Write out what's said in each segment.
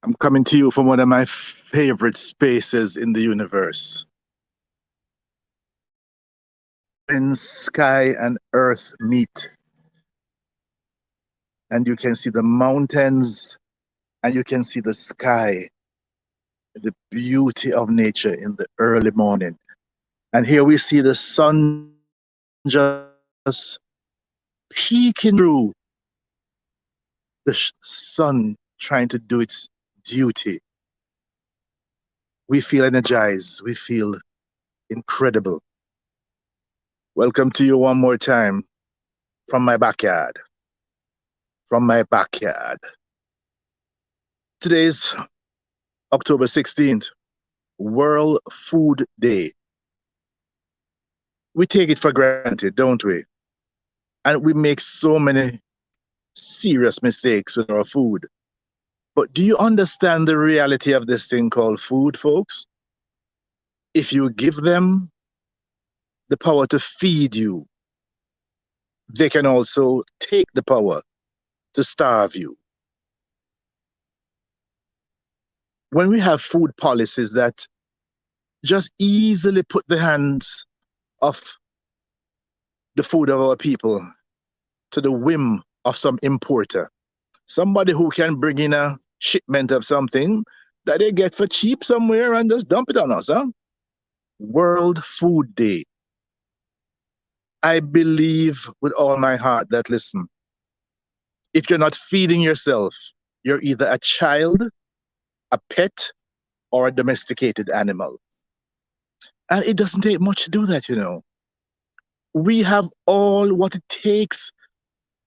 I'm coming to you from one of my favorite spaces in the universe. When sky and earth meet, and you can see the mountains and you can see the sky, the beauty of nature in the early morning. And here we see the sun just peeking through the sun trying to do its duty. We feel energized, we feel incredible. Welcome to you one more time from my backyard. From my backyard. Today's October 16th, World Food Day. We take it for granted, don't we? And we make so many serious mistakes with our food. But do you understand the reality of this thing called food, folks? If you give them the power to feed you, they can also take the power to starve you. When we have food policies that just easily put the hands of the food of our people to the whim of some importer, somebody who can bring in a shipment of something that they get for cheap somewhere and just dump it on us, huh? World Food Day. I believe with all my heart that, listen, if you're not feeding yourself, you're either a child, a pet, or a domesticated animal. And it doesn't take much to do that. We have all what it takes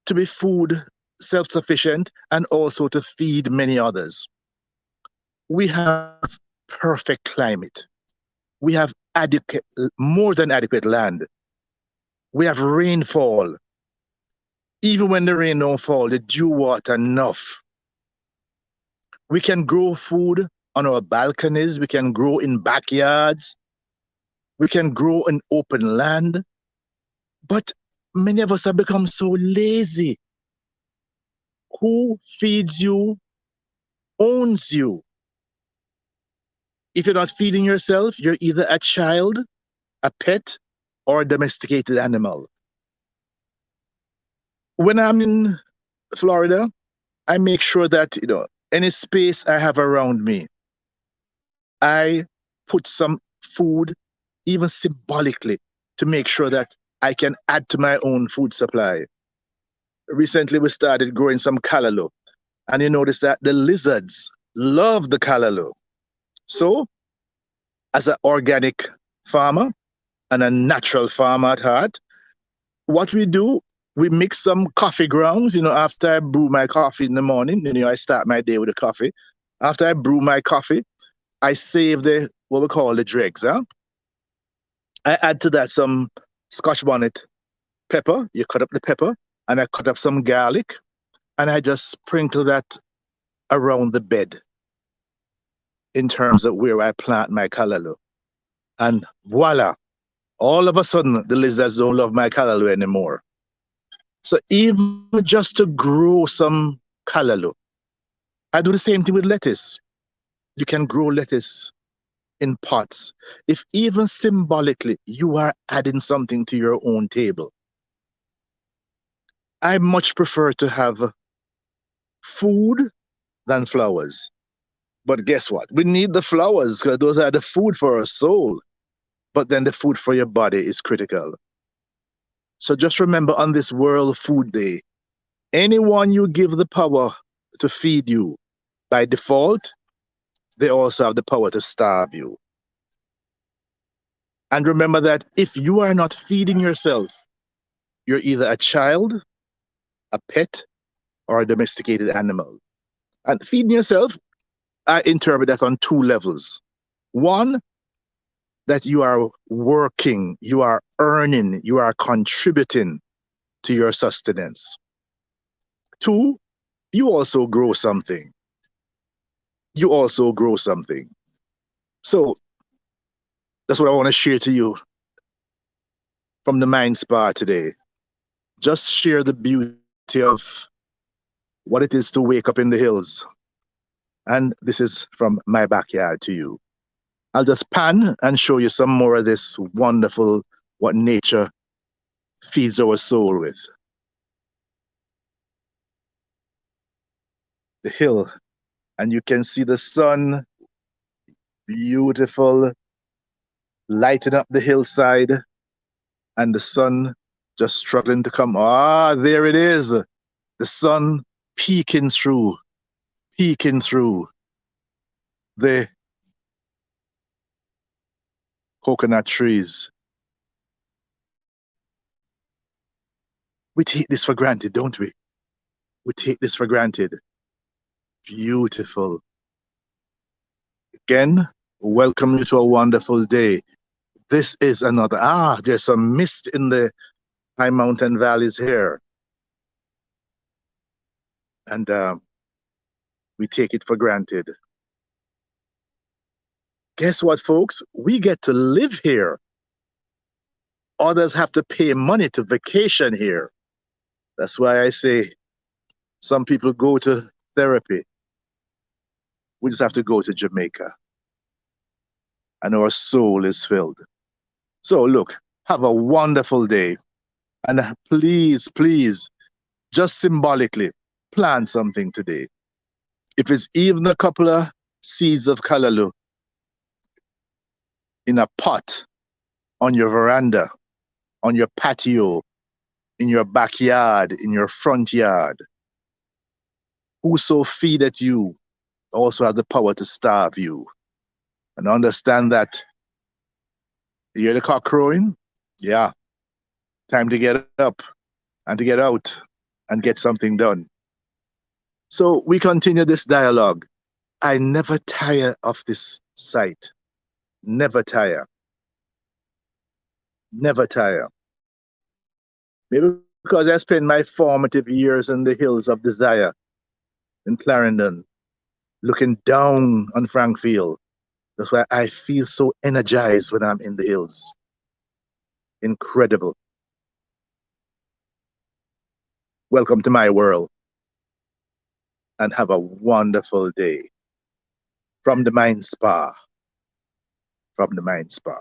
to be food self-sufficient and also to feed many others. We have perfect climate. We have adequate, more than adequate land. We have rainfall. Even when the rain don't fall, the dew water enough. We can grow food on our balconies. We can grow in backyards. We can grow in open land. But many of us have become so lazy. Who feeds you owns you. If you're not feeding yourself, you're either a child, a pet, or a domesticated animal. When I'm in Florida, I make sure that, any space I have around me, I put some food, even symbolically, to make sure that I can add to my own food supply. Recently, we started growing some callaloo, and you notice that the lizards love the callaloo. So, as an organic farmer and a natural farmer at heart, what we do, we mix some coffee grounds. After I brew my coffee in the morning, I start my day with a coffee. After I brew my coffee, I save what we call the dregs. Huh? I add to that some Scotch bonnet pepper. You cut up the pepper, and I cut up some garlic, and I just sprinkle that around the bed in terms of where I plant my callaloo. And voila, all of a sudden, the lizards don't love my callaloo anymore. So even just to grow some callaloo, I do the same thing with lettuce. You can grow lettuce in pots. If even symbolically you are adding something to your own table. I much prefer to have food than flowers. But guess what? We need the flowers because those are the food for our soul. But then the food for your body is critical. So just remember, on this World Food Day, anyone you give the power to feed you, by default, they also have the power to starve you. And remember that if you are not feeding yourself, you're either a child, a pet, or a domesticated animal. And feeding yourself, I interpret that on two levels. One, that you are working, you are earning, you are contributing to your sustenance. Two, you also grow something. You also grow something. So that's what I want to share to you from the Mind Spa today. Just share the beauty of what it is to wake up in the hills And this is from my backyard to you. I'll just pan and show you some more of this wonderful, what nature feeds our soul with. The hill, and you can see the sun, beautiful, lighting up the hillside, and the sun just struggling to come. Ah, there it is. The sun peeking through the coconut trees. We take this for granted, don't we? We take this for granted. Beautiful. Again, welcome you to a wonderful day. This is another, there's some mist in the high mountain valleys here. And we take it for granted. Guess what, folks? We get to live here. Others have to pay money to vacation here. That's why I say some people go to therapy. We just have to go to Jamaica. And our soul is filled. So look, have a wonderful day. And please, please, just symbolically, plant something today. If it's even a couple of seeds of callaloo in a pot, on your veranda, on your patio, in your backyard, in your front yard. Whoso feedeth you also has the power to starve you. And understand that. You hear the cock crowing? Yeah. Time to get up and to get out and get something done. So we continue this dialogue. I never tire of this site. Never tire. Never tire. Maybe because I spent my formative years in the hills of desire in Clarendon, looking down on Frankfield. That's why I feel so energized when I'm in the hills. Incredible. Welcome to my world. And have a wonderful day. From the Mind Spa. From the Mind Spa.